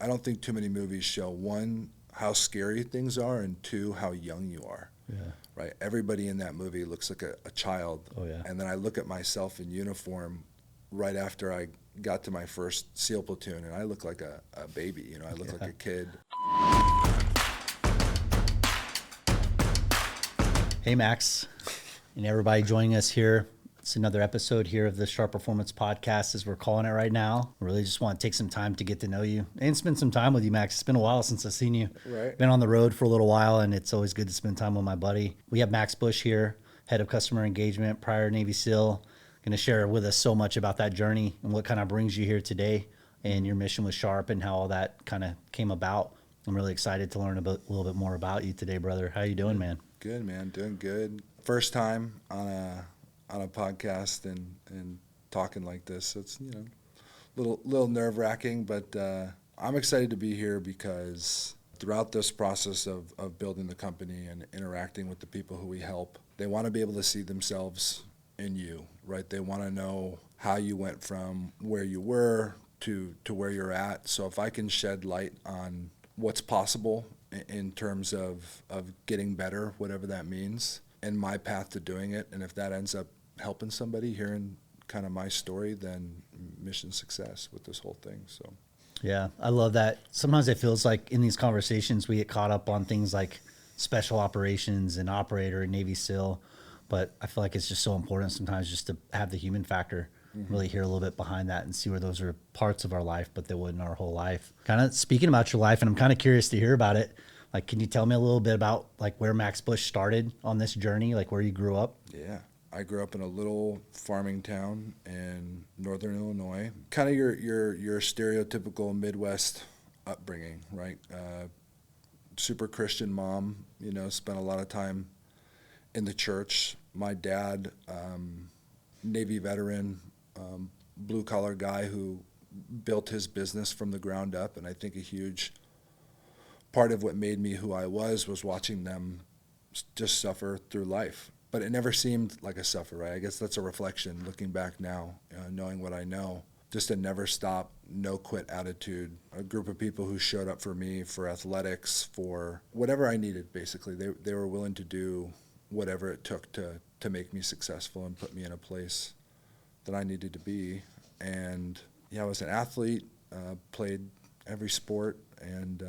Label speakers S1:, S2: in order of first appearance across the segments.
S1: I don't think too many movies show, one, how scary things are, and two, how young you are.
S2: Yeah.
S1: Right? Everybody in that movie looks like a child.
S2: Oh, yeah.
S1: And then I look at myself in uniform right after I got to my first SEAL platoon, and I look like a baby. You know, I look like a kid.
S2: Hey, Max, and everybody joining us here. It's another episode here of the Sharp Performance Podcast, as we're calling it right now. I really just want to take some time to get to know you and spend some time with you, Max. It's been a while since I've seen you.
S1: Right.
S2: Been on the road for a little while, and it's always good to spend time with my buddy. We have Max Bush here, head of customer engagement, prior Navy SEAL. Going to share with us so much about that journey and what kind of brings you here today and your mission with Sharp and how all that kind of came about. I'm really excited to learn a little bit more about you today, brother. How you doing, man?
S1: Good, man. Doing good. First time on a podcast and talking like this. So it's, you know, little nerve-wracking, but I'm excited to be here because throughout this process of building the company and interacting with the people who we help, they want to be able to see themselves in you, right? They want to know how you went from where you were to where you're at. So if I can shed light on what's possible in terms of getting better, whatever that means, and my path to doing it, and if that ends up helping somebody hearing kind of my story, then mission success with this whole thing. So
S2: yeah, I love that. Sometimes it feels like in these conversations we get caught up on things like special operations and operator and Navy SEAL, but I feel like it's just so important sometimes just to have the human factor, really hear a little bit behind that and see where those are parts of our life, but they wouldn't our whole life. Kind of speaking about your life, and I'm kind of curious to hear about it. Like, can you tell me a little bit about like where Max Bush started on this journey, like where you grew up?
S1: yeah, I grew up in a little farming town in northern Illinois. Kind of your stereotypical Midwest upbringing, right? Super Christian mom, you know, spent a lot of time in the church. My dad, Navy veteran, blue collar guy who built his business from the ground up, and I think a huge part of what made me who I was watching them just suffer through life. But it never seemed like a suffer, right? I guess that's a reflection looking back now, knowing what I know. Just a never stop, no quit attitude. A group of people who showed up for me, for athletics, for whatever I needed, basically. They were willing to do whatever it took to make me successful and put me in a place that I needed to be. And yeah, I was an athlete, played every sport, and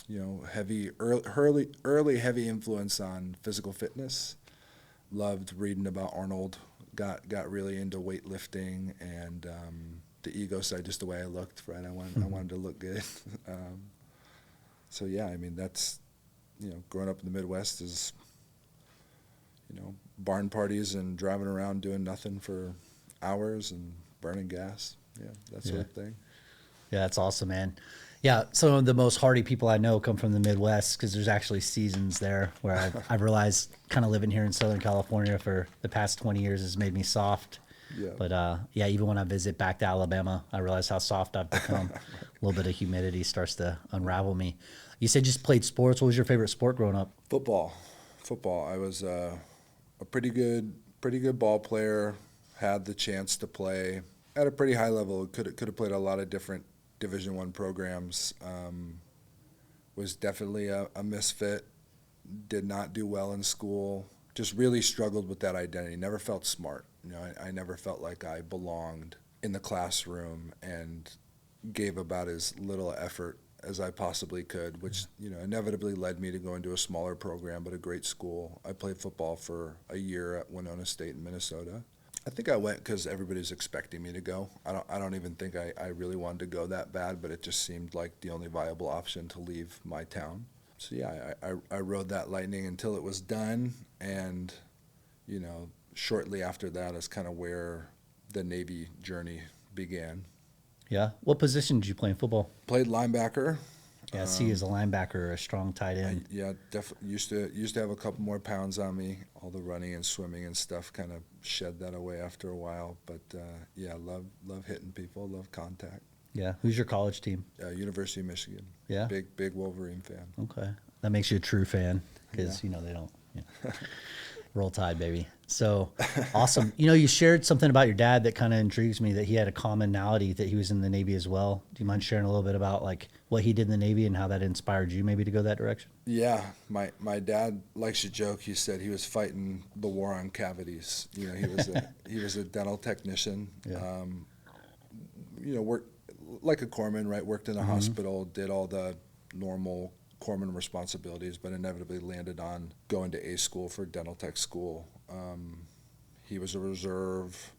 S1: you know, early heavy influence on physical fitness. Loved reading about Arnold. Got really into weightlifting and the ego side, just the way I looked. Right, I wanted to look good. So yeah, I mean, that's, you know, growing up in the Midwest is, you know, barn parties and driving around doing nothing for hours and burning gas. Yeah, that sort of thing.
S2: Yeah, that's awesome, man. Yeah, some of the most hardy people I know come from the Midwest because there's actually seasons there where I've realized kind of living here in Southern California for the past 20 years has made me soft.
S1: Yeah.
S2: But yeah, even when I visit back to Alabama, I realize how soft I've become. A little bit of humidity starts to unravel me. You said you just played sports. What was your favorite sport growing up?
S1: Football. I was a pretty good ball player. Had the chance to play at a pretty high level. Could have played a lot of different Division I programs. Was definitely a misfit. Did not do well in school. Just really struggled with that identity. Never felt smart. You know, I never felt like I belonged in the classroom and gave about as little effort as I possibly could, which, you know, inevitably led me to go into a smaller program, but a great school. I played football for a year at Winona State in Minnesota. I think I went because everybody's expecting me to go. I don't even think I really wanted to go that bad, but it just seemed like the only viable option to leave my town. So yeah, I rode that lightning until it was done, and, you know, shortly after that is kind of where the Navy journey began.
S2: Yeah. What position did you play in football?
S1: Played linebacker.
S2: Yeah, C as a linebacker, a strong tight end.
S1: Yeah, definitely used to have a couple more pounds on me. All the running and swimming and stuff kind of shed that away after a while. But yeah, love hitting people, love contact.
S2: Yeah. Who's your college team?
S1: University of Michigan.
S2: Yeah.
S1: Big Wolverine fan.
S2: Okay. That makes you a true fan because, you know, they don't. Yeah. Roll Tide, baby. So awesome. You know, you shared something about your dad that kind of intrigues me, that he had a commonality, that he was in the Navy as well. Do you mind sharing a little bit about like what he did in the Navy and how that inspired you maybe to go that direction?
S1: Yeah, my dad likes to joke. He said he was fighting the war on cavities. You know, he was a dental technician.
S2: Yeah.
S1: You know, worked like a corpsman, right? Worked in a hospital, did all the normal corpsman responsibilities, but inevitably landed on going to A school for dental tech school. He was a reserve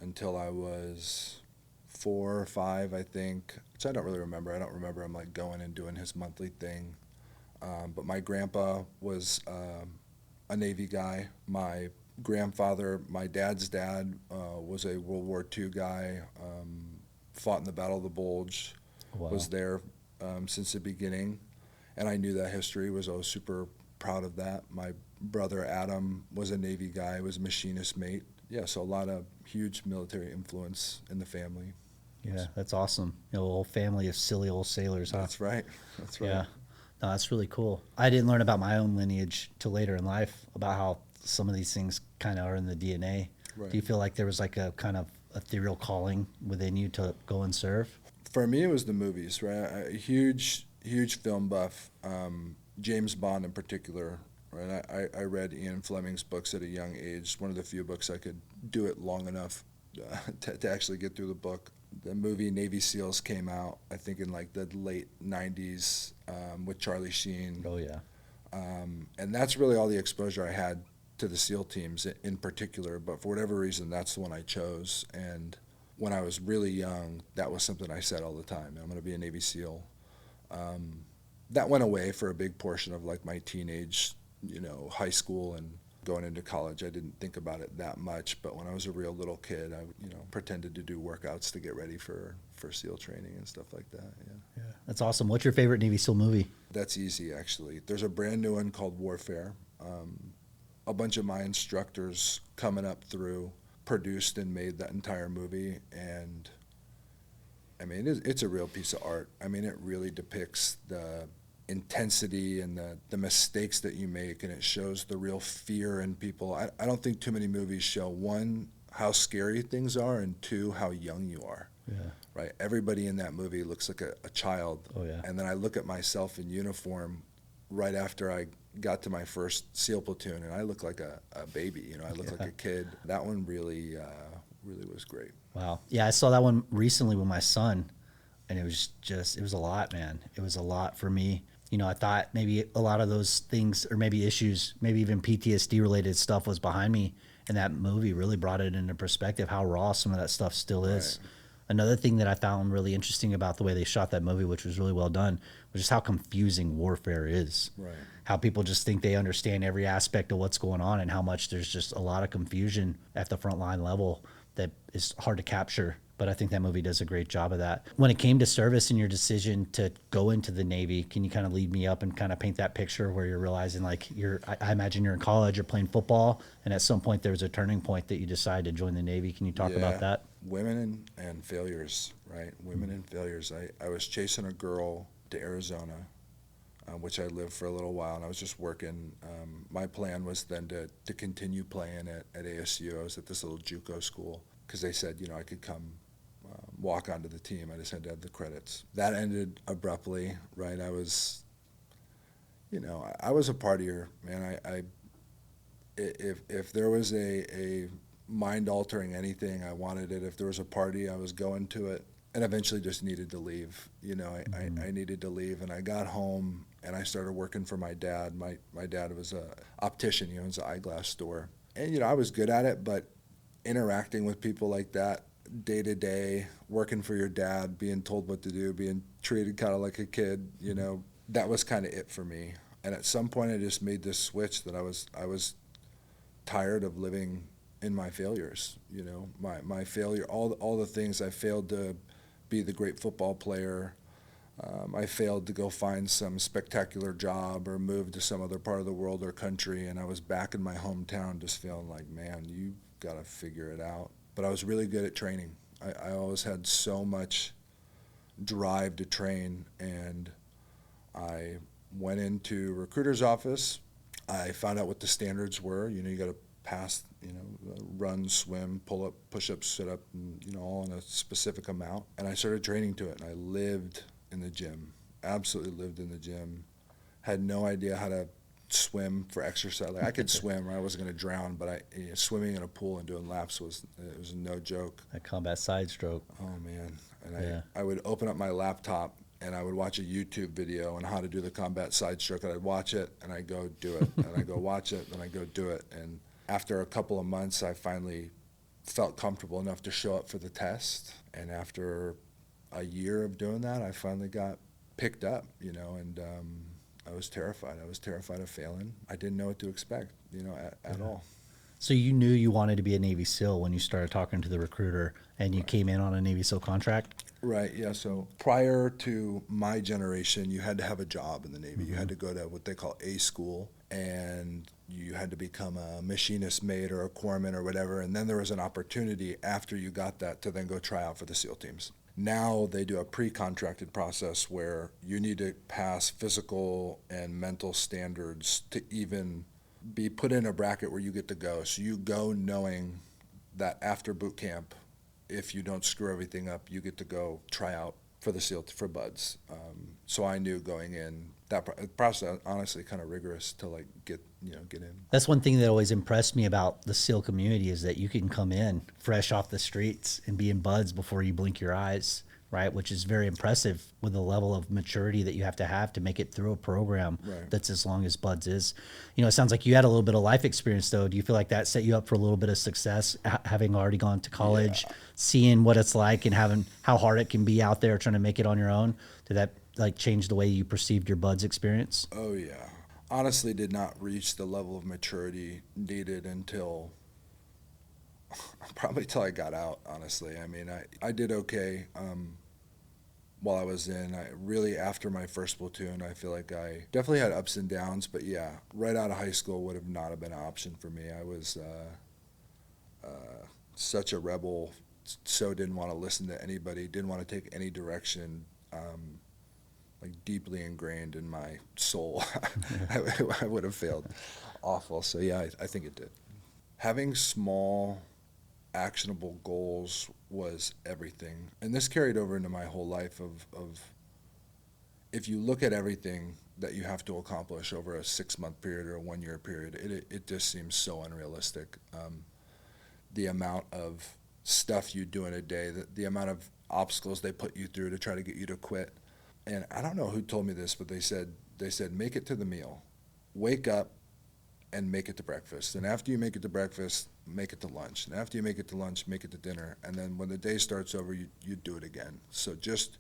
S1: until I was 4 or 5, I think, which I don't really remember. I don't remember him like going and doing his monthly thing. But my grandpa was a Navy guy. My grandfather, my dad's dad, was a World War II guy, fought in the Battle of the Bulge,
S2: Wow.
S1: was there since the beginning. And I knew that history, was always super proud of that. My brother Adam was a Navy guy, was a machinist mate. Yeah, so a lot of huge military influence in the family.
S2: Yeah, that's awesome. You know, a whole family of silly old sailors, huh?
S1: That's right. That's right.
S2: Yeah. No, that's really cool. I didn't learn about my own lineage till later in life, about how some of these things kind of are in the DNA.
S1: Right.
S2: Do you feel like there was like a kind of ethereal calling within you to go and serve?
S1: For me, it was the movies, right? A huge film buff. James Bond in particular, right? I read Ian Fleming's books at a young age. One of the few books I could do it long enough to actually get through the book. The movie Navy SEALs came out, I think, in like the late 90s with Charlie Sheen.
S2: Oh, yeah.
S1: And that's really all the exposure I had to the SEAL teams in particular. But for whatever reason, that's the one I chose. And when I was really young, that was something I said all the time. I'm going to be a Navy SEAL. That went away for a big portion of like my teenage, high school and going into college. I didn't think about it that much, but when I was a real little kid, I pretended to do workouts to get ready for SEAL training and stuff like that. Yeah.
S2: That's awesome. What's your favorite Navy SEAL movie?
S1: That's easy, actually. There's a brand new one called Warfare. A bunch of my instructors coming up through produced and made that entire movie, and I mean, it's a real piece of art. I mean, it really depicts the intensity and the mistakes that you make, and it shows the real fear in people. I don't think too many movies show, one, how scary things are, and two, how young you are.
S2: Yeah.
S1: Right? Everybody in that movie looks like a child.
S2: Oh, yeah.
S1: And then I look at myself in uniform right after I got to my first SEAL platoon, and I look like a baby. I look like a kid. That one really was great.
S2: Wow. Yeah, I saw that one recently with my son, and it was a lot, man. It was a lot for me. I thought maybe a lot of those things, or maybe issues, maybe even PTSD related stuff was behind me, and that movie really brought it into perspective how raw some of that stuff still is.
S1: Right.
S2: Another thing that I found really interesting about the way they shot that movie, which was really well done, was just how confusing warfare is.
S1: Right.
S2: How people just think they understand every aspect of what's going on, and how much there's just a lot of confusion at the frontline level that is hard to capture. But I think that movie does a great job of that. When it came to service and your decision to go into the Navy, can you kind of lead me up and kind of paint that picture where you're realizing, like, I imagine you're in college, you're playing football, and at some point there was a turning point that you decided to join the Navy. Can you talk about that?
S1: Women and failures, right? Women and failures. I was chasing a girl to Arizona, which I lived for a little while, and I was just working. My plan was then to continue playing at ASU. I was at this little JUCO school because they said, I could come walk onto the team. I just had to have the credits. That ended abruptly, right? I was a partier, man. If there was a mind-altering anything, I wanted it. If there was a party, I was going to it, and eventually just needed to leave. I needed to leave, and I got home, and I started working for my dad. My dad was a optician. He owns an eyeglass store. And, I was good at it, but interacting with people like that day to day, working for your dad, being told what to do, being treated kind of like a kid, that was kind of it for me. And at some point I just made this switch that I was tired of living in my failures, my failure, all the things. I failed to be the great football player. I failed to go find some spectacular job or move to some other part of the world or country, and I was back in my hometown just feeling like, man, you got to figure it out. But I was really good at training. I always had so much drive to train, and I went into recruiter's office. I found out what the standards were. You know, you got to pass, you know, run, swim, pull up, push up, sit up, and, you know, all in a specific amount. And I started training to it, and I lived in the gym, absolutely lived in the gym. Had no idea how to swim for exercise. Like, I could swim, or I wasn't going to drown, but swimming in a pool and doing laps was no joke.
S2: A combat side stroke.
S1: Oh man! And
S2: Yeah.
S1: I would open up my laptop and I would watch a YouTube video on how to do the combat side stroke, and I'd watch it and I'd go do it, and I go watch it and I go do it. And after a couple of months, I finally felt comfortable enough to show up for the test. And after a year of doing that, I finally got picked up, you know, and I was terrified. I was terrified of failing. I didn't know what to expect, you know, at all.
S2: So you knew you wanted to be a Navy SEAL when you started talking to the recruiter, and you came in on a Navy SEAL contract?
S1: Right, yeah. So prior to my generation, you had to have a job in the Navy. You had to go to what they call A school, and you had to become a machinist mate or a corpsman or whatever. And then there was an opportunity after you got that to then go try out for the SEAL teams. Now they do a pre-contracted process where you need to pass physical and mental standards to even be put in a bracket where you get to go. So you go knowing that after boot camp, if you don't screw everything up, you get to go try out for the SEAL for buds. So I knew going in that process, honestly, kind of rigorous to like get in.
S2: That's one thing that always impressed me about the SEAL community is that you can come in fresh off the streets and be in buds before you blink your eyes, right? Which is very impressive with the level of maturity that you have to make it through a program that's as long as buds is. You know, it sounds like you had a little bit of life experience though. Do you feel like that set you up for a little bit of success, having already gone to college, seeing what it's like and having how hard it can be out there trying to make it on your own? Did that like change the way you perceived your buds experience?
S1: Oh yeah. Honestly, did not reach the level of maturity needed until probably till I got out, honestly. I mean, I did okay while I was in. Really, after my first platoon, I feel like I definitely had ups and downs, but yeah, right out of high school would have not have been an option for me. I was such a rebel, so didn't want to listen to anybody, didn't want to take any direction, like deeply ingrained in my soul. I would have failed awful. So yeah, I think it did. Having small, actionable goals was everything. And this carried over into my whole life of if you look at everything that you have to accomplish over a 6-month period or a 1-year period, it just seems so unrealistic. The amount of stuff you do in a day, the amount of obstacles they put you through to try to get you to quit. And I don't know who told me this, but they said make it to the meal, wake up and make it to breakfast. And after you make it to breakfast, make it to lunch. And after you make it to lunch, make it to dinner. And then when the day starts over, you do it again. So just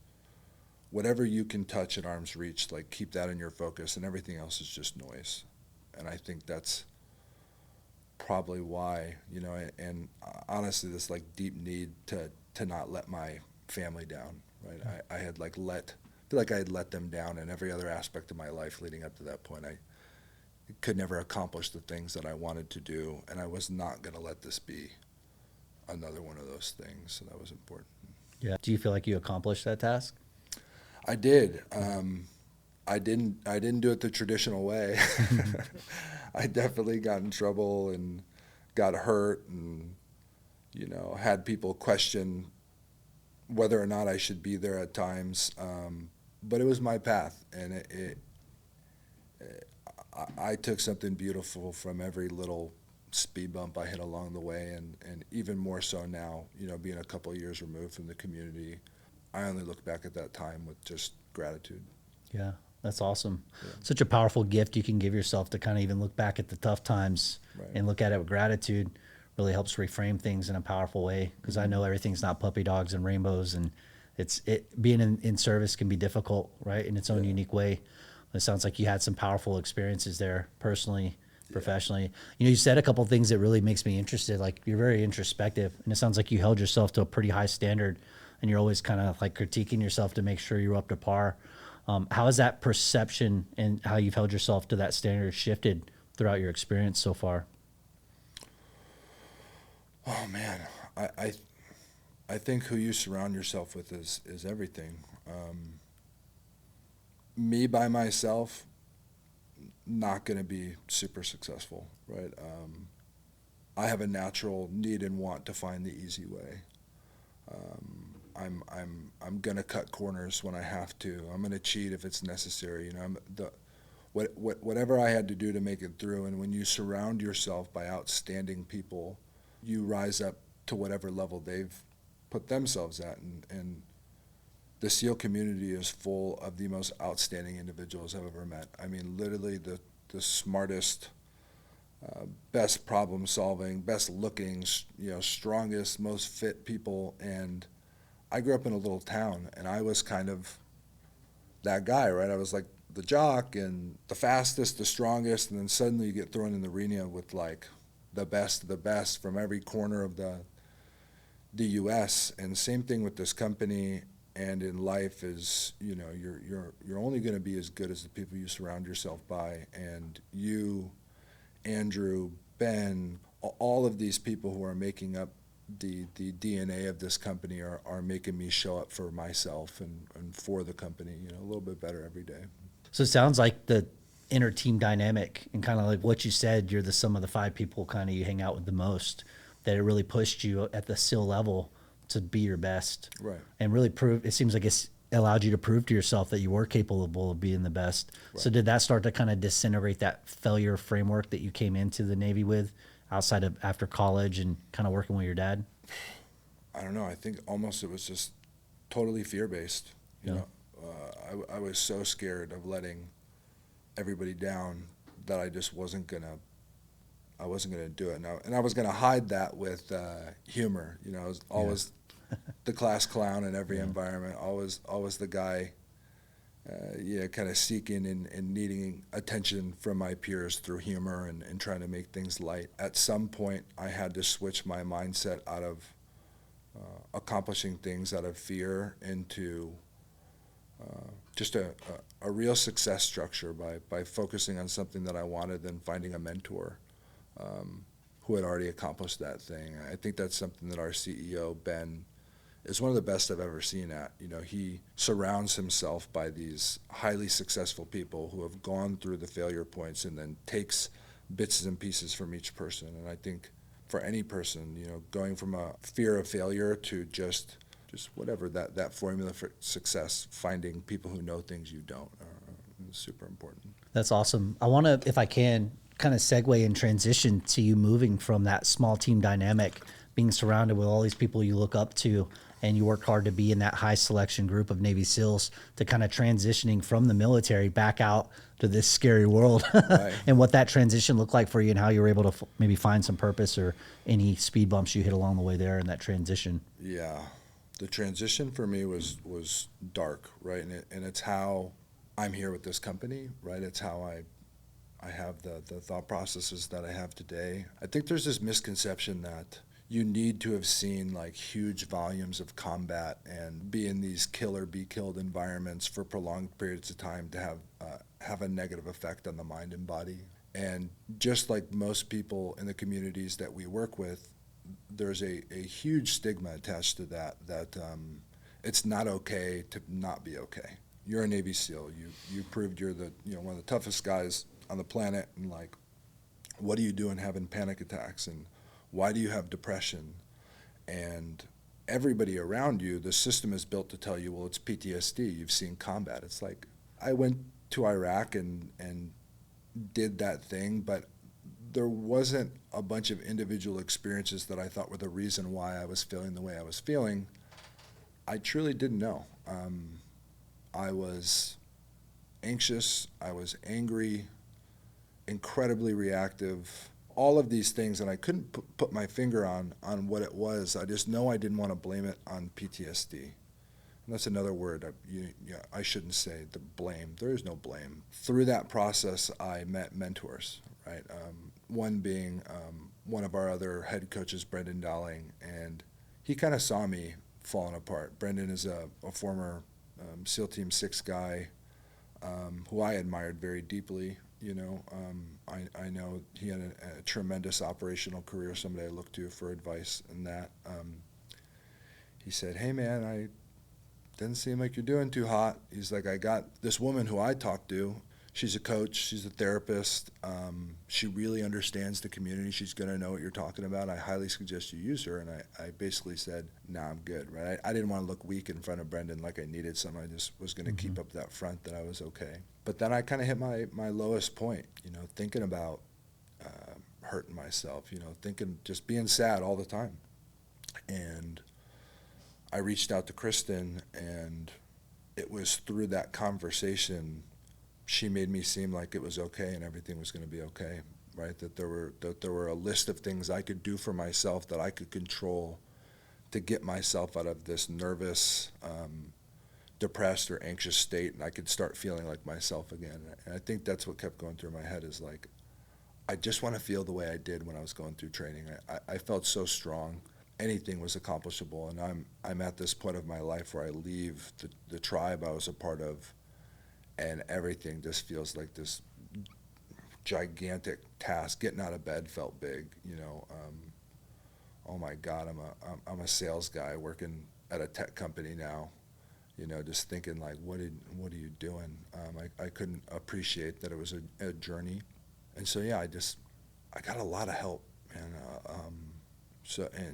S1: whatever you can touch at arm's reach, like keep that in your focus, and everything else is just noise. And I think that's probably why, you know, and honestly, this like deep need to not let my family down, right? I had like feel like I had let them down in every other aspect of my life leading up to that point. I could never accomplish the things that I wanted to do, and I was not going to let this be another one of those things. So that was important.
S2: Yeah. Do you feel like you accomplished that task?
S1: I did. I didn't do it the traditional way. I definitely got in trouble and got hurt, and you know, had people question whether or not I should be there at times. But it was my path, and I took something beautiful from every little speed bump I hit along the way, and even more so now, you know, being a couple of years removed from the community, I only look back at that time with just gratitude.
S2: Yeah, that's awesome.
S1: Yeah.
S2: Such a powerful gift you can give yourself to kind of even look back at the tough times and look at it with gratitude. Really helps reframe things in a powerful way, because I know everything's not puppy dogs and rainbows, and being in service can be difficult, right, in its own unique way. It sounds like you had some powerful experiences there personally, professionally. You know, you said a couple of things that really makes me interested. Like, you're very introspective, and it sounds like you held yourself to a pretty high standard, and you're always kind of like critiquing yourself to make sure you're up to par. How has that perception and how you've held yourself to that standard shifted throughout your experience so far?
S1: Oh man, I think who you surround yourself with is everything. Me by myself, not going to be super successful, right? I have a natural need and want to find the easy way. I'm gonna cut corners when I have to. I'm gonna cheat if it's necessary. You know, whatever I had to do to make it through. And when you surround yourself by outstanding people, you rise up to whatever level they've put themselves at. And the SEAL community is full of the most outstanding individuals I've ever met. I mean, literally the smartest, best problem solving, best looking, strongest, most fit people. And I grew up in a little town, and I was kind of that guy, right? I was like the jock and the fastest, the strongest, and then suddenly you get thrown in the arena with like the best of the best from every corner of the U.S. And same thing with this company and in life is, you're only going to be as good as the people you surround yourself by. And you, Andrew, Ben, all of these people who are making up the DNA of this company are making me show up for myself and for the company, a little bit better every day.
S2: So it sounds like the inner team dynamic and kind of like what you said, you're the sum of the 5 people kind of you hang out with the most, that it really pushed you at the SEAL level to be your best.
S1: Right.
S2: And really prove, it seems like it's allowed you to prove to yourself that you were capable of being the best. Right. So did that start to kind of disintegrate that failure framework that you came into the Navy with outside of after college and kind of working with your dad?
S1: I don't know. I think almost it was just totally fear-based. I was so scared of letting everybody down that I just wasn't gonna do it. And I was gonna hide that with humor. I was always the class clown in every environment. Always the guy, kind of seeking and needing attention from my peers through humor and trying to make things light. At some point, I had to switch my mindset out of accomplishing things out of fear into just a real success structure by focusing on something that I wanted, then finding a mentor who had already accomplished that thing. I think that's something that our CEO, Ben, is one of the best I've ever seen at. He surrounds himself by these highly successful people who have gone through the failure points and then takes bits and pieces from each person. And I think for any person, going from a fear of failure to just whatever, that formula for success, finding people who know things you don't, is super important.
S2: That's awesome. I want to, if I can, kind of segue and transition to you moving from that small team dynamic, being surrounded with all these people you look up to, and you work hard to be in that high selection group of Navy SEALs, to kind of transitioning from the military back out to this scary world. Right. And what that transition looked like for you and how you were able to maybe find some purpose or any speed bumps you hit along the way there in that transition.
S1: Yeah. The transition for me was dark, right? And it's how I'm here with this company, right? It's how I have the thought processes that I have today. I think there's this misconception that you need to have seen like huge volumes of combat and be in these kill or be killed environments for prolonged periods of time to have a negative effect on the mind and body. And just like most people in the communities that we work with, there's a huge stigma attached to that it's not okay to not be okay. You're a Navy SEAL. You proved you're one of the toughest guys on the planet, and like, what are you doing having panic attacks, and why do you have depression? And everybody around you, the system is built to tell you, well, it's PTSD. You've seen combat. It's like, I went to Iraq and did that thing, but there wasn't a bunch of individual experiences that I thought were the reason why I was feeling the way I was feeling. I truly didn't know. I was anxious, I was angry, incredibly reactive, all of these things, and I couldn't put my finger on what it was. I just know I didn't want to blame it on PTSD. And that's another word I shouldn't say, the blame. There is no blame. Through that process, I met mentors, right? One being one of our other head coaches, Brendan Dowling, and he kind of saw me falling apart. Brendan is a former SEAL Team 6 guy who I admired very deeply. I know he had a tremendous operational career, somebody I looked to for advice in that. He said, hey man, I didn't seem like you're doing too hot. He's like, I got this woman who I talked to. She's a coach. She's a therapist. She really understands the community. She's going to know what you're talking about. I highly suggest you use her. And I basically said, nah, I'm good, right? I didn't want to look weak in front of Brendan like I needed something. I just was going to keep up that front that I was okay. But then I kind of hit my lowest point, thinking about hurting myself, thinking, just being sad all the time. And I reached out to Kristen, and it was through that conversation she made me seem like it was okay and everything was going to be okay, right? That there were a list of things I could do for myself that I could control to get myself out of this nervous, depressed or anxious state, and I could start feeling like myself again. And I think that's what kept going through my head is like, I just want to feel the way I did when I was going through training. I felt so strong. Anything was accomplishable, and I'm at this point of my life where I leave the tribe I was a part of, and everything just feels like this gigantic task. Getting out of bed felt big, oh my God, I'm a sales guy working at a tech company now, just thinking like, what are you doing? I couldn't appreciate that it was a journey, and so yeah, I got a lot of help, and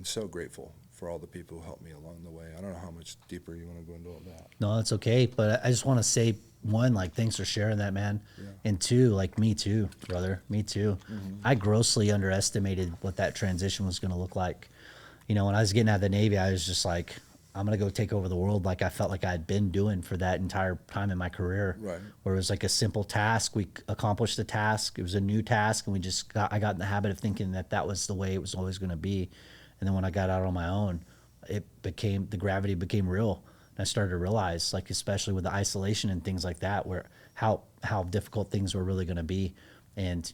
S1: so grateful for all the people who helped me along the way. I don't know how much deeper you want to go into all that.
S2: No, that's okay. But I just want to say, one, like, thanks for sharing that, man. Yeah. And two, like, me too, brother. Me too. Mm-hmm. I grossly underestimated what that transition was going to look like. When I was getting out of the Navy, I was just like, I'm going to go take over the world, like I felt like I had been doing for that entire time in my career.
S1: Right.
S2: Where it was like a simple task. We accomplished the task. It was a new task. And I got in the habit of thinking that was the way it was always going to be. And then when I got out on my own, the gravity became real. And I started to realize, like, especially with the isolation and things like that, where how difficult things were really going to be. And,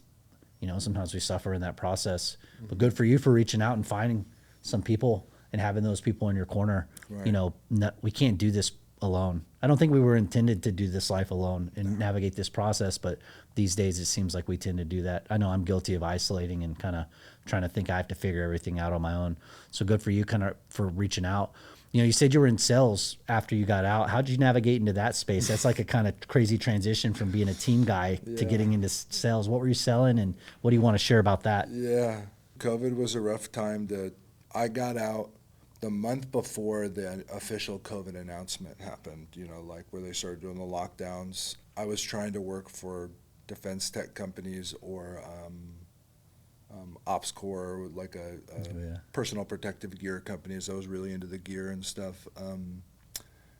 S2: sometimes we suffer in that process. Mm-hmm. But good for you for reaching out and finding some people and having those people in your corner. Right. We can't do this alone. I don't think we were intended to do this life alone and navigate this process, but these days it seems like we tend to do that. I know I'm guilty of isolating and kind of trying to think I have to figure everything out on my own. So good for you for reaching out. You said you were in sales after you got out. How did you navigate into that space? That's like a kind of crazy transition from being a team guy to getting into sales. What were you selling, and what do you want to share about that?
S1: Yeah, COVID was a rough time. I got out the month before the official COVID announcement happened, like where they started doing the lockdowns. I was trying to work for defense tech companies or Ops Corps, like a personal protective gear companies. I was really into the gear and stuff.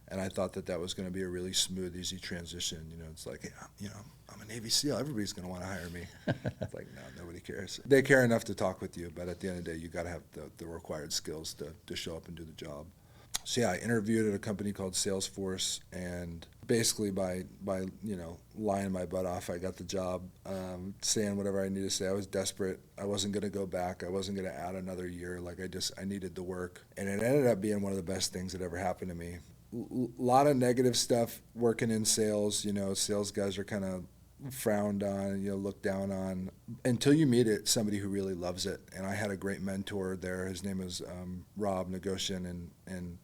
S1: And I thought that was going to be a really smooth, easy transition. It's like, hey, I'm a Navy SEAL. Everybody's going to want to hire me. It's like, no, nobody cares. They care enough to talk with you, but at the end of the day, you got to have the required skills to show up and do the job. So yeah, I interviewed at a company called Salesforce, and basically by lying my butt off, I got the job, saying whatever I needed to say. I was desperate. I wasn't going to go back. I wasn't going to add another year. Like I needed the work, and it ended up being one of the best things that ever happened to me. A lot of negative stuff working in sales. Sales guys are kind of frowned on, looked down on, until you meet somebody who really loves it. And I had a great mentor there. His name is Rob Negoshian, and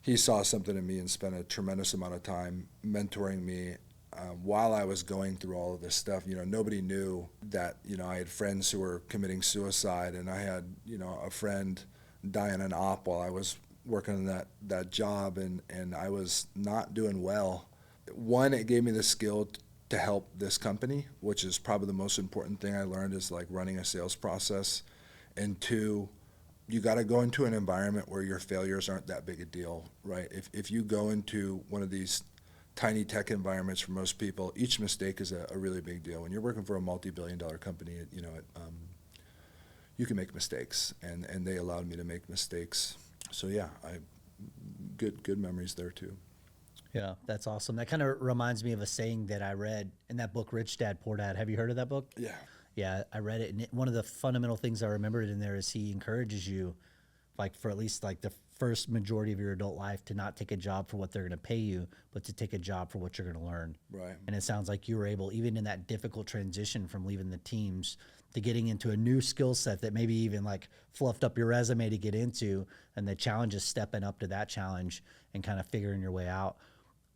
S1: he saw something in me and spent a tremendous amount of time mentoring me while I was going through all of this stuff. Nobody knew that, I had friends who were committing suicide, and I had, a friend dying an op while I was working on that job, and I was not doing well. One, it gave me the skill to help this company, which is probably the most important thing I learned, is like running a sales process. And two, you got to go into an environment where your failures aren't that big a deal, right? If you go into one of these tiny tech environments, for most people, each mistake is a really big deal. When you're working for a multi-billion-dollar company, you can make mistakes, and they allowed me to make mistakes. So yeah, good memories there too.
S2: Yeah, that's awesome. That kind of reminds me of a saying that I read in that book, Rich Dad, Poor Dad. Have you heard of that book?
S1: Yeah.
S2: Yeah, I read it, and one of the fundamental things I remembered in there is he encourages you, like, for at least like the first majority of your adult life, to not take a job for what they're going to pay you, but to take a job for what you're going to learn.
S1: Right.
S2: And it sounds like you were able, even in that difficult transition from leaving the teams to getting into a new skill set that maybe even like fluffed up your resume to get into, and the challenge is stepping up to that challenge and kind of figuring your way out.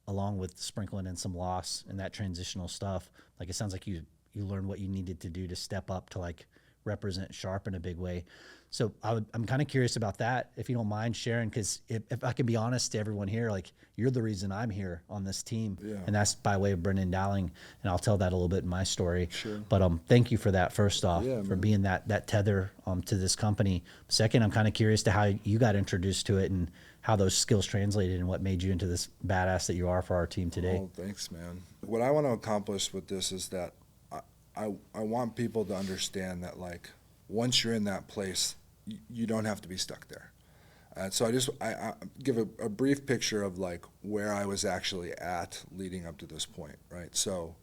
S2: along with sprinkling in some loss and that transitional stuff. Like, it sounds like you learned what you needed to do to step up to like represent Sharp in a big way. So I'm kind of curious about that, if you don't mind sharing, because if I can be honest to everyone here, like, you're the reason I'm here on this team,
S1: Yeah.
S2: and that's by way of Brendan Dowling, and I'll tell that a little bit in my story.
S1: Sure.
S2: But thank you for that, first off,
S1: Yeah,
S2: for
S1: man.
S2: being that tether to this company. Second, I'm kind of curious to how you got introduced to it and how those skills translated and what made you into this badass that you are for our team today.
S1: Oh, thanks, man. What I want to accomplish with this is that I want people to understand that, like, once you're in that place, you don't have to be stuck there. So I give a brief picture of like where I was actually at leading up to this point, right? So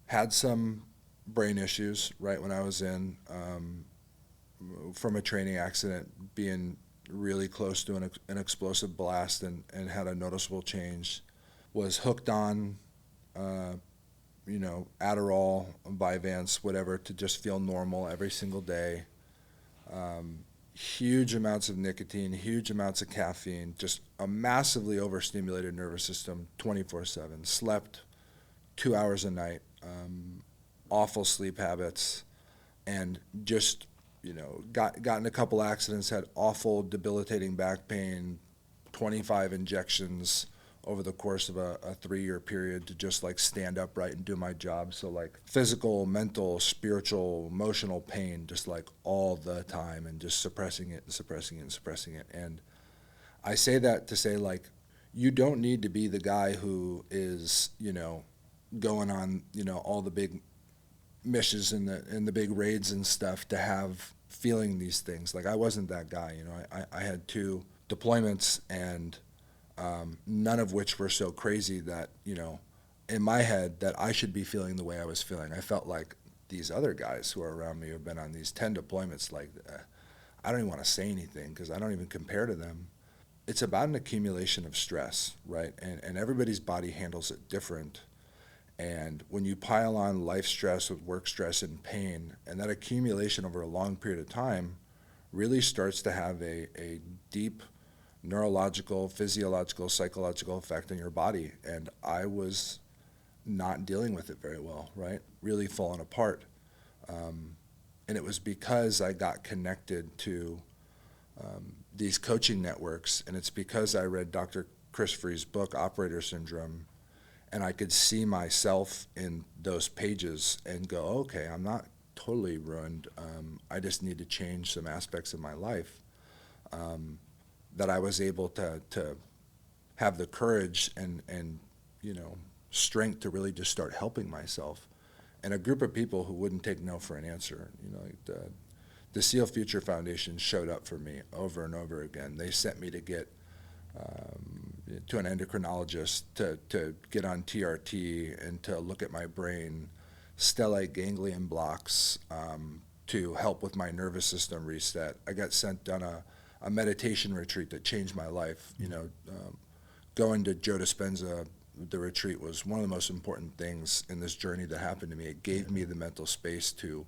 S1: had some brain issues right when I was in from a training accident, being really close to an explosive blast, and had a noticeable change. Was hooked on Adderall, Vyvanse, whatever, to just feel normal every single day. Huge amounts of nicotine, huge amounts of caffeine, just a massively overstimulated nervous system 24/7. Slept 2 hours a night, awful sleep habits, and just, got in a couple accidents, had awful debilitating back pain, 25 injections over the course of a 3-year period to just like stand upright and do my job. So like physical, mental, spiritual, emotional pain, just like all the time, and just suppressing it and suppressing it and suppressing it. And I say that to say, like, you don't need to be the guy who is, going on, all the big missions and the big raids and stuff to have feeling these things. Like, I wasn't that guy. I had 2 deployments, and none of which were so crazy that, in my head, that I should be feeling the way I was feeling. I felt like these other guys who are around me who have been on these 10 deployments, like, I don't even want to say anything because I don't even compare to them. It's about an accumulation of stress, right? And everybody's body handles it different. And when you pile on life stress with work stress and pain, and that accumulation over a long period of time really starts to have a deep neurological, physiological, psychological effect on your body. And I was not dealing with it very well, right? Really falling apart. And it was because I got connected to these coaching networks, and it's because I read Dr. Chris Free's book, Operator Syndrome, and I could see myself in those pages and go, okay, I'm not totally ruined. I just need to change some aspects of my life. That I was able to have the courage and strength to really just start helping myself, and a group of people who wouldn't take no for an answer. Like the SEAL Future Foundation showed up for me over and over again. They sent me to get to an endocrinologist to get on TRT and to look at my brain, stellate ganglion blocks, to help with my nervous system reset. I got sent on a meditation retreat that changed my life. Going to Joe Dispenza, the retreat, was one of the most important things in this journey that happened to me. It gave me the mental space to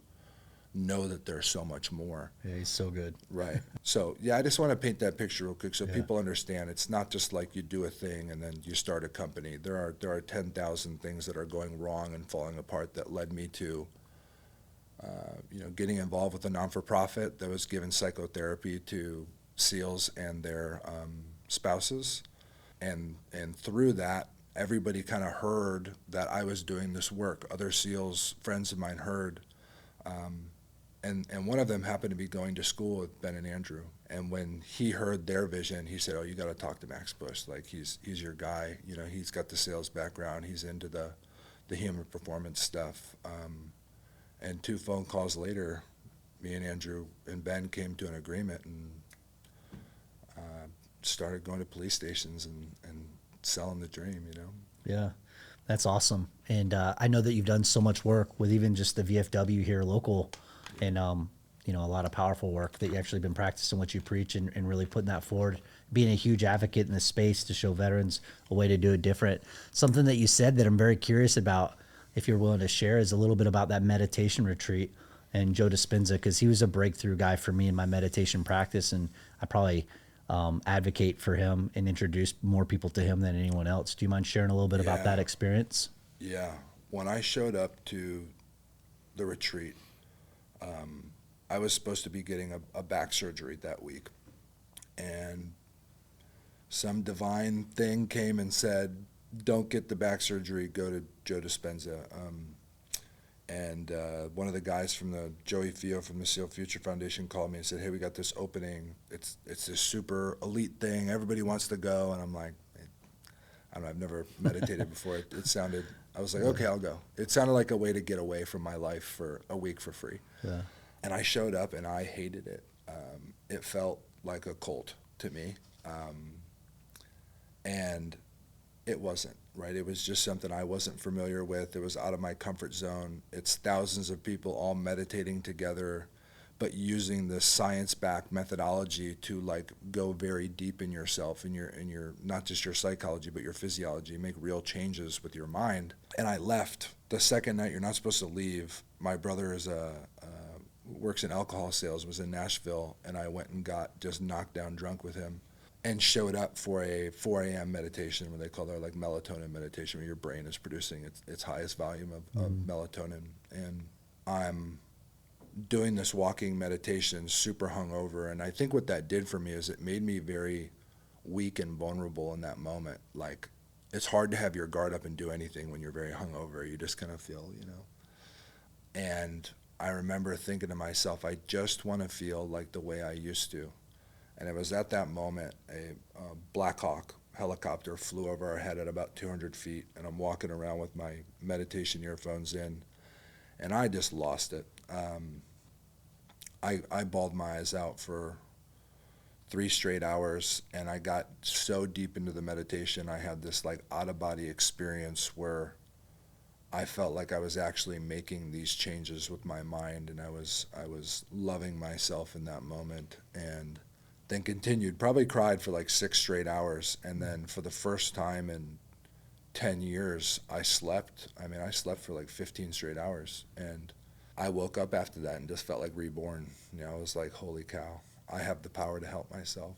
S1: know that there's so much more.
S2: Yeah, he's so good.
S1: Right. So, yeah, I just want to paint that picture real quick so people understand it's not just like you do a thing and then you start a company. There are 10,000 things that are going wrong and falling apart that led me to getting involved with a non-for-profit that was giving psychotherapy to SEALs and their spouses. And through that, everybody kind of heard that I was doing this work. Other SEALs, friends of mine, heard. And one of them happened to be going to school with Ben and Andrew. And when he heard their vision, he said, "Oh, you got to talk to Max Bush. Like, he's your guy. He's got the sales background. He's into the human performance stuff." And 2 phone calls later, me and Andrew and Ben came to an agreement and started going to police stations and selling the dream.
S2: Yeah, that's awesome. And I know that you've done so much work with even just the VFW here local, and a lot of powerful work that you've actually been practicing what you preach and really putting that forward, being a huge advocate in this space to show veterans a way to do it different. Something that you said that I'm very curious about, if you're willing to share, is a little bit about that meditation retreat and Joe Dispenza, because he was a breakthrough guy for me in my meditation practice, and I probably advocate for him and introduce more people to him than anyone else. Do you mind sharing a little bit about
S1: Yeah.
S2: that experience?
S1: Yeah. When I showed up to the retreat, I was supposed to be getting a back surgery that week. And some divine thing came and said, don't get the back surgery, go to Joe Dispenza. And one of the guys from the Joey Fio from the Seal Future Foundation called me and said, hey, we got this opening. It's this super elite thing. Everybody wants to go. And I'm like, I don't know, I've never meditated before. It sounded, I was like, okay, I'll go. It sounded like a way to get away from my life for a week for free.
S2: Yeah.
S1: And I showed up and I hated it. It felt like a cult to me. And it wasn't, right? It was just something I wasn't familiar with. It was out of my comfort zone. It's thousands of people all meditating together, but using this science-backed methodology to like go very deep in yourself, in your not just your psychology, but your physiology, make real changes with your mind. And I left the second night. You're not supposed to leave. My brother is works in alcohol sales, was in Nashville, and I went and got just knocked down drunk with him and showed up for a 4 a.m. meditation, what they call their like melatonin meditation, where your brain is producing its highest volume of melatonin. And I'm doing this walking meditation, super hungover, and I think what that did for me is it made me very weak and vulnerable in that moment. Like, it's hard to have your guard up and do anything when you're very hungover. You just kind of feel, And I remember thinking to myself, I just want to feel like the way I used to. And it was at that moment a Black Hawk helicopter flew over our head at about 200 feet, and I'm walking around with my meditation earphones in, and I just lost it. I bawled my eyes out for 3 straight hours, and I got so deep into the meditation, I had this like out-of-body experience where I felt like I was actually making these changes with my mind, and I was loving myself in that moment, and then continued, probably cried for like 6 straight hours, and then for the first time in 10 years, I slept. I mean, I slept for like 15 straight hours, and I woke up after that and just felt like reborn. I was like, holy cow, I have the power to help myself,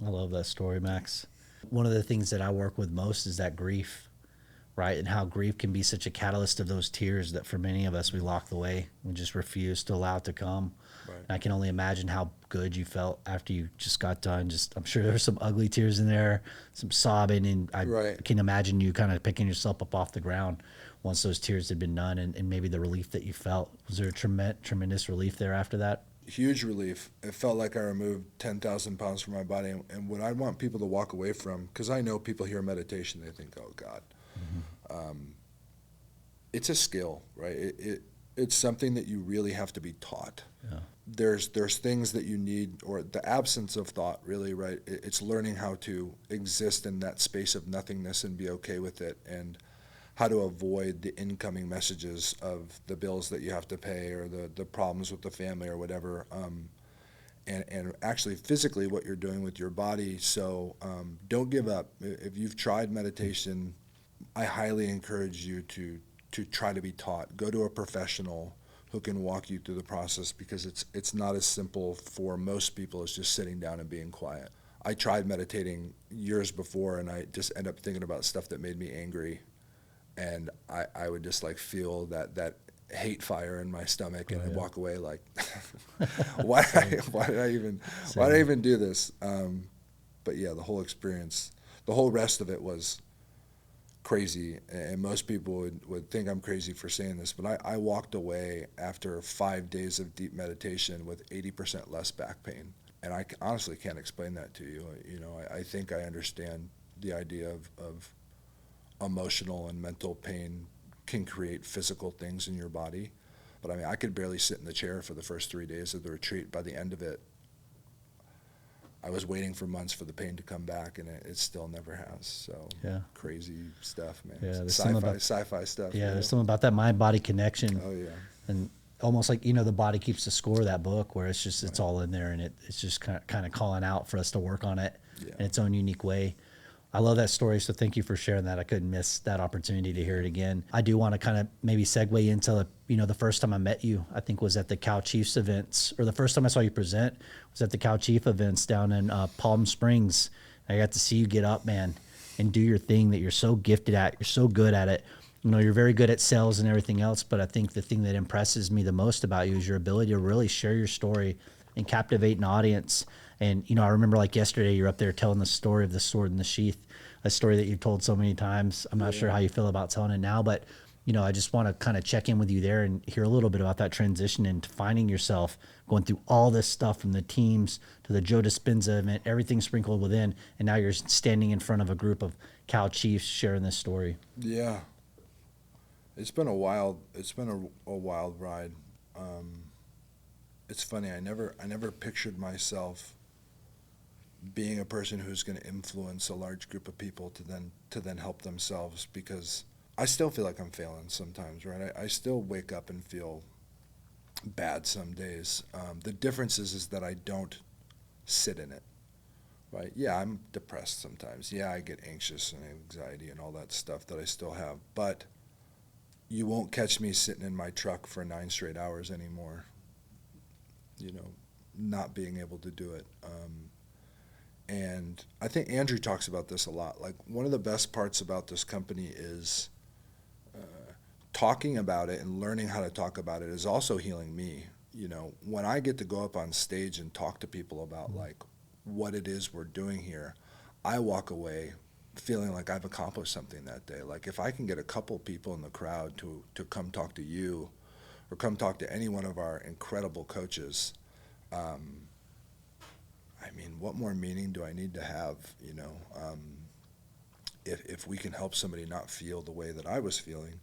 S2: I love that story, Max. One of the things that I work with most is that grief, right? And how grief can be such a catalyst of those tears that for many of us, we lock away. We just refuse to allow it to come.
S1: Right.
S2: And I can only imagine how good you felt after you just got done. I'm sure there were some ugly tears in there, some sobbing, and I
S1: Right.
S2: can imagine you kind of picking yourself up off the ground once those tears had been done, and maybe the relief that you felt. Was there a tremendous relief there after that?
S1: Huge relief. It felt like I removed 10,000 pounds from my body. And what I want people to walk away from, because I know people hear meditation, they think, oh, God. It's a skill, right? It's something that you really have to be taught.
S2: Yeah.
S1: There's things that you need, or the absence of thought, really, right? It's learning how to exist in that space of nothingness and be okay with it, and how to avoid the incoming messages of the bills that you have to pay, or the problems with the family or whatever, and actually physically what you're doing with your body. So don't give up. If you've tried meditation, I highly encourage you to try to be taught. Go to a professional who can walk you through the process, because it's not as simple for most people as just sitting down and being quiet. I tried meditating years before, and I just end up thinking about stuff that made me angry, and I would just like feel that hate fire in my stomach, and I'd walk away like, why did I even do this? But yeah, the whole experience, the whole rest of it was crazy, and most people would think I'm crazy for saying this, but I walked away after 5 days of deep meditation with 80% less back pain, and I honestly can't explain that to you. I think I understand the idea of emotional and mental pain can create physical things in your body, but I mean, I could barely sit in the chair for the first 3 days of the retreat. By the end of it, I was waiting for months for the pain to come back, and it still never has. So
S2: Yeah.
S1: crazy stuff, man.
S2: Yeah, there's
S1: Sci-fi stuff.
S2: Yeah, there's something about that mind-body connection.
S1: Oh yeah.
S2: And almost like, the body keeps the score of that book, where it's all in there, and it's just kind of calling out for us to work on it
S1: Yeah.
S2: in its own unique way. I love that story. So thank you for sharing that. I couldn't miss that opportunity to hear it again. I do want to kind of maybe segue into, the first time I met you, I think was at the Cow Chiefs events, or the first time I saw you present was at the Cow Chief events down in Palm Springs. I got to see you get up, man, and do your thing that you're so gifted at. You're so good at it. You're very good at sales and everything else, but I think the thing that impresses me the most about you is your ability to really share your story and captivate an audience. And, I remember like yesterday, you're up there telling the story of the sword and the sheath, a story that you've told so many times. I'm not sure how you feel about telling it now, but, I just want to kind of check in with you there and hear a little bit about that transition into finding yourself going through all this stuff from the teams to the Joe Dispenza event, everything sprinkled within. And now you're standing in front of a group of Cow Chiefs sharing this story.
S1: Yeah. It's been a wild ride. It's funny. I never pictured myself being a person who's going to influence a large group of people to then help themselves, because I still feel like I'm failing sometimes, right? I still wake up and feel bad some days. The difference is that I don't sit in it, right? Yeah, I'm depressed sometimes. Yeah, I get anxious and anxiety and all that stuff that I still have, but you won't catch me sitting in my truck for 9 straight hours anymore, not being able to do it. And I think Andrew talks about this a lot. Like, one of the best parts about this company is talking about it and learning how to talk about it is also healing me. When I get to go up on stage and talk to people about like what it is we're doing here, I walk away feeling like I've accomplished something that day. Like, if I can get a couple people in the crowd to come talk to you or come talk to any one of our incredible coaches, what more meaning do I need to have? If we can help somebody not feel the way that I was feeling.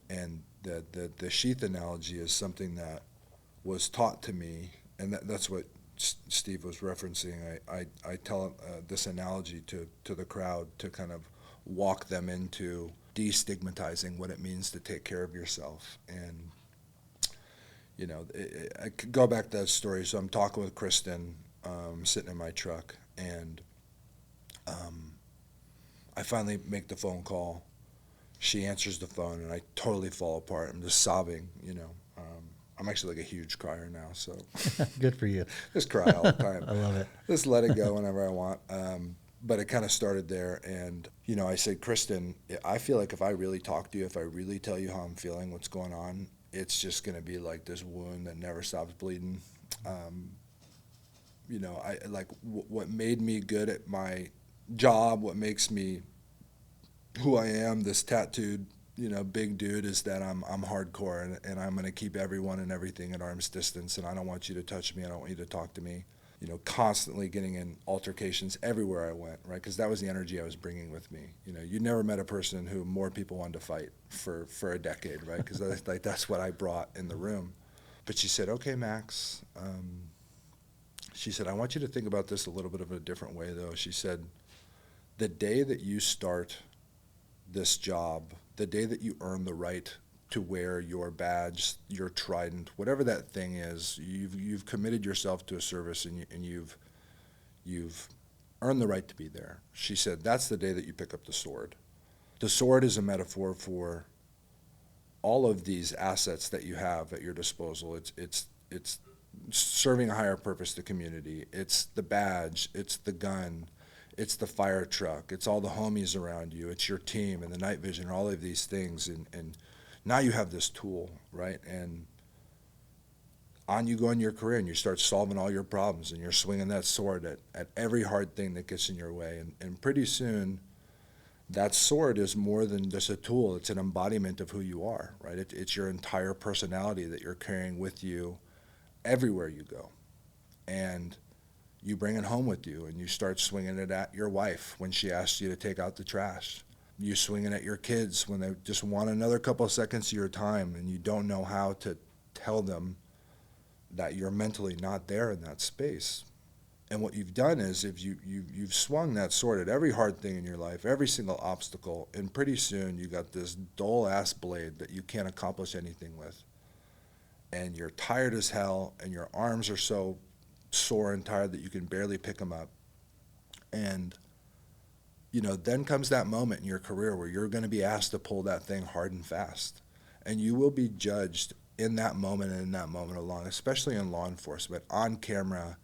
S1: And the sheath analogy is something that was taught to me, and that's what Steve was referencing. I tell this analogy to the crowd to kind of walk them into destigmatizing what it means to take care of yourself. And I could go back to that story. So I'm talking with Kristen, sitting in my truck, and I finally make the phone call. She answers the phone, and I totally fall apart. I'm just sobbing, I'm actually like a huge crier now, so.
S2: Good for you.
S1: Just cry all the time.
S2: I love it.
S1: Just let it go whenever I want. But it kind of started there, and, I said, Kristen, I feel like if I really talk to you, if I really tell you how I'm feeling, what's going on, it's just going to be like this wound that never stops bleeding. What made me good at my job, what makes me who I am, this tattooed, big dude, is that I'm hardcore, and I'm going to keep everyone and everything at arm's distance, and I don't want you to touch me. I don't want you to talk to me. Constantly getting in altercations everywhere I went, right? Because that was the energy I was bringing with me. You never met a person who more people wanted to fight for a decade, right? Because that's what I brought in the room. But she said, okay, Max. She said, I want you to think about this a little bit of a different way, though. She said, the day that you start this job, the day that you earn the right to wear your badge, your trident, whatever that thing is, you've committed yourself to a service, and you've earned the right to be there. She said, that's the day that you pick up the sword. The sword is a metaphor for all of these assets that you have at your disposal. It's serving a higher purpose to community. It's the badge, it's the gun, it's the fire truck, it's all the homies around you, it's your team and the night vision, all of these things, and now you have this tool, right? And on you go in your career, and you start solving all your problems, and you're swinging that sword at every hard thing that gets in your way, and pretty soon that sword is more than just a tool. It's an embodiment of who you are, right? It's your entire personality that you're carrying with you everywhere you go. And you bring it home with you, and you start swinging it at your wife when she asks you to take out the trash. You swing it at your kids when they just want another couple of seconds of your time, and you don't know how to tell them that you're mentally not there in that space. And what you've done is, if you've swung that sword at every hard thing in your life, every single obstacle, and pretty soon you got this dull-ass blade that you can't accomplish anything with. And you're tired as hell, and your arms are so sore and tired that you can barely pick them up. And, you know, then comes that moment in your career where you're going to be asked to pull that thing hard and fast. And you will be judged in that moment and in that moment alone, especially in law enforcement, on camera.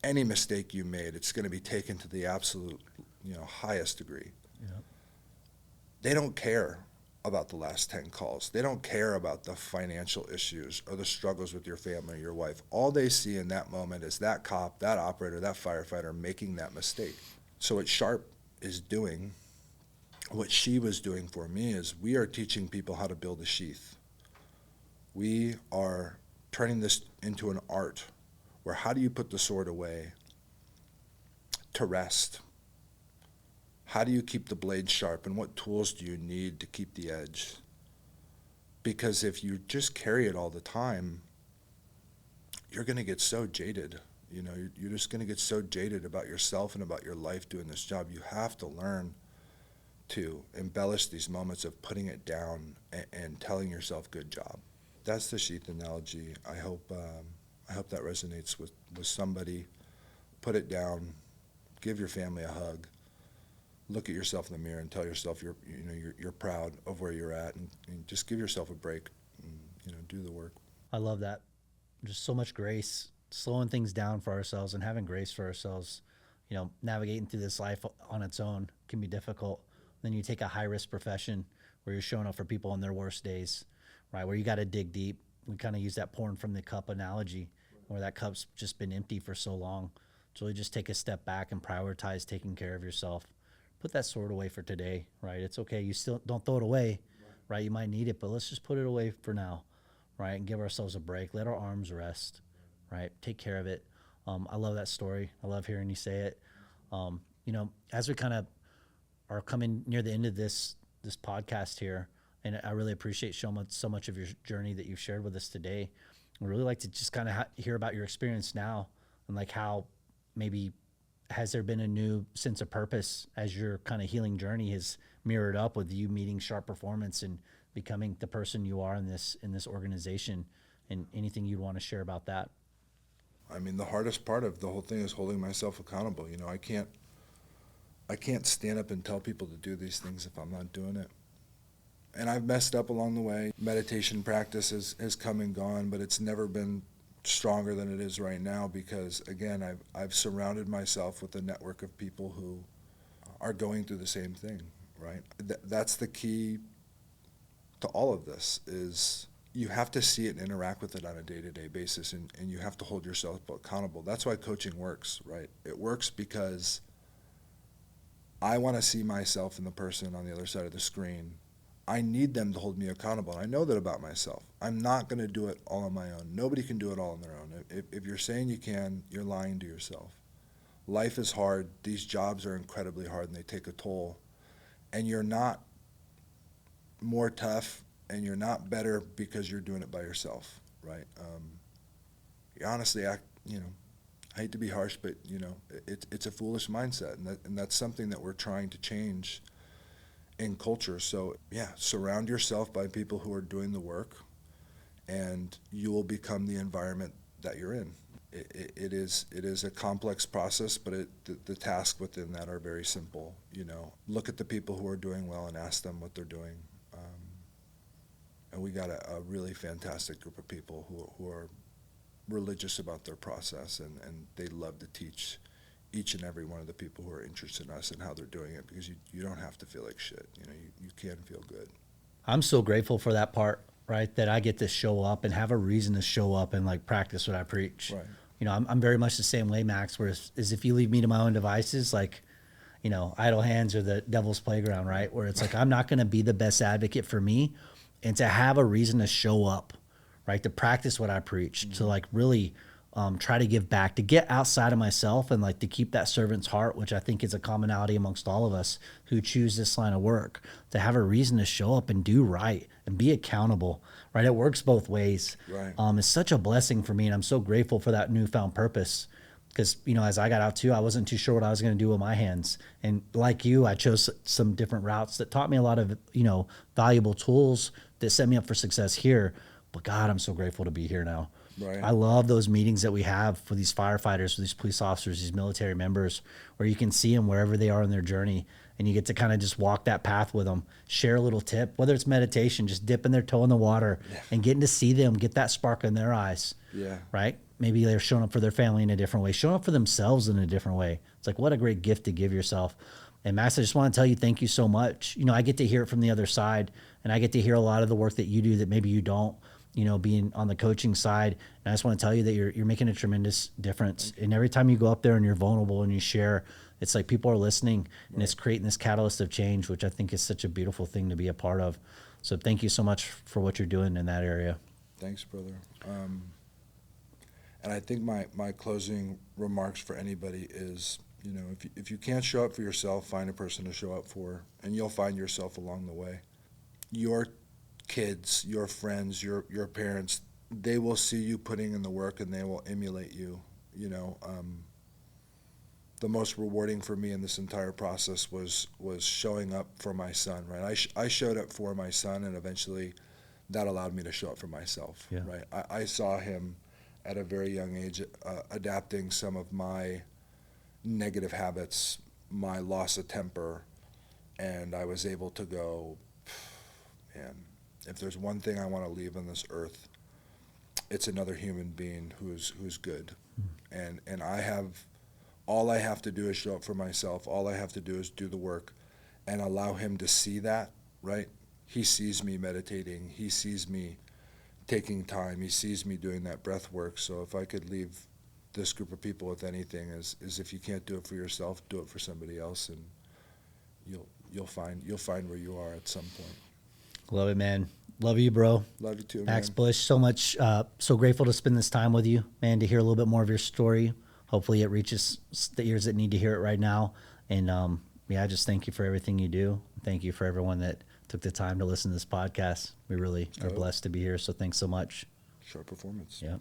S1: Any mistake you made, it's going to be taken to the absolute, you know, highest degree.
S2: Yeah.
S1: They don't care about the last 10 calls. They don't care about the financial issues or the struggles with your family or your wife. All they see in that moment is that cop, that operator, that firefighter making that mistake. So what Sharp is doing, what she was doing for me, is we are teaching people how to build a sheath. We are turning this into an art where how do you put the sword away to rest? How do you keep the blade sharp, and what tools do you need to keep the edge? Because if you just carry it all the time, you're going to get so jaded. You know, you're just going to get so jaded about yourself and about your life doing this job. You have to learn to embellish these moments of putting it down and telling yourself, good job. That's the sheath analogy. I hope that resonates with somebody. Put it down. Give your family a hug. Look at yourself in the mirror and tell yourself you're proud of where you're at, and just give yourself a break and, you know, do the work.
S2: I love that. Just so much grace, slowing things down for ourselves and having grace for ourselves. You know, navigating through this life on its own can be difficult. Then you take a high risk profession where you're showing up for people on their worst days, right? Where you got to dig deep. We kind of use that pouring from the cup analogy, where that cup's just been empty for so long. So really just take a step back and prioritize taking care of yourself. Put that sword away for today, right? It's okay. You still don't throw it away, right? You might need it, but let's just put it away for now, right? And give ourselves a break. Let our arms rest, right? Take care of it. I love that story. I love hearing you say it. You know, as we kind of are coming near the end of this podcast here, and I really appreciate so much of your journey that you've shared with us today. I'd really like to just kind of hear about your experience now, and like how maybe has there been a new sense of purpose as your kind of healing journey has mirrored up with you meeting Sharp Performance and becoming the person you are in this organization, and anything you'd want to share about that?
S1: I mean, the hardest part of the whole thing is holding myself accountable. You know, I can't stand up and tell people to do these things if I'm not doing it. And I've messed up along the way. Meditation practice has come and gone, but it's never been stronger than it is right now, because again, I've surrounded myself with a network of people who are going through the same thing, right? That's the key to all of this, is you have to see it and interact with it on a day-to-day basis, and you have to hold yourself accountable. That's why coaching works, right? It works because I want to see myself in the person on the other side of the screen. I need them to hold me accountable. And I know that about myself. I'm not going to do it all on my own. Nobody can do it all on their own. If you're saying you can, you're lying to yourself. Life is hard. These jobs are incredibly hard, and they take a toll. And you're not more tough, and you're not better because you're doing it by yourself, right? Honestly, I hate to be harsh, but it's a foolish mindset, and that's something that we're trying to change in culture. So yeah, surround yourself by people who are doing the work, and you will become the environment that you're in. It is a complex process, but the tasks within that are very simple. Look at the people who are doing well and ask them what they're doing. And we got a really fantastic group of people who are religious about their process, and they love to teach each and every one of the people who are interested in us and how they're doing it, because you don't have to feel like shit. You can feel good.
S2: I'm so grateful for that part, right? That I get to show up and have a reason to show up and like practice what I preach.
S1: Right.
S2: I'm very much the same way, Max, whereas if you leave me to my own devices, like, idle hands are the devil's playground, right? Where it's like, I'm not going to be the best advocate for me, and to have a reason to show up, right? To practice what I preach, to like really try to give back, to get outside of myself, and like to keep that servant's heart, which I think is a commonality amongst all of us who choose this line of work, to have a reason to show up and do right and be accountable, right? It works both ways.
S1: Right.
S2: It's such a blessing for me, and I'm so grateful for that newfound purpose, because, as I got out too, I wasn't too sure what I was going to do with my hands. And like you, I chose some different routes that taught me a lot of, valuable tools that set me up for success here. But God, I'm so grateful to be here now.
S1: Right.
S2: I love those meetings that we have for these firefighters, for these police officers, these military members, where you can see them wherever they are in their journey, and you get to kind of just walk that path with them, share a little tip, whether it's meditation, just dipping their toe in the water and getting to see them, get that spark in their eyes.
S1: Yeah.
S2: Right? Maybe they're showing up for their family in a different way, showing up for themselves in a different way. It's like, what a great gift to give yourself. And Max, I just want to tell you, thank you so much. You know, I get to hear it from the other side, and I get to hear a lot of the work that you do that maybe you don't, you know, being on the coaching side. And I just want to tell you that you're making a tremendous difference. And every time you go up there and you're vulnerable and you share, it's like people are listening, and it's creating this catalyst of change, which I think is such a beautiful thing to be a part of. So thank you so much for what you're doing in that area.
S1: Thanks, brother. And I think my closing remarks for anybody is, you know, if you can't show up for yourself, find a person to show up for, and you'll find yourself along the way. Your kids, your friends, your parents, they will see you putting in the work, and they will emulate you. You know, the most rewarding for me in this entire process was showing up for my son, right? I showed up for my son, and eventually that allowed me to show up for myself,
S2: Yeah.
S1: right? I saw him at a very young age adapting some of my negative habits, my loss of temper, and I was able to go, man, if there's one thing I want to leave on this earth, it's another human being who's good. And all I have to do is show up for myself. All I have to do is do the work and allow him to see that, right? He sees me meditating. He sees me taking time. He sees me doing that breath work. So if I could leave this group of people with anything, is if you can't do it for yourself, do it for somebody else, and you'll find where you are at some point.
S2: Love it, man. Love you, bro.
S1: Love you too,
S2: Max
S1: man.
S2: Bush, so much, so grateful to spend this time with you, man, to hear a little bit more of your story. Hopefully it reaches the ears that need to hear it right now. And I just thank you for everything you do. Thank you for everyone that took the time to listen to this podcast. We really are blessed to be here. So thanks so much.
S1: Sharp performance.
S2: Yep.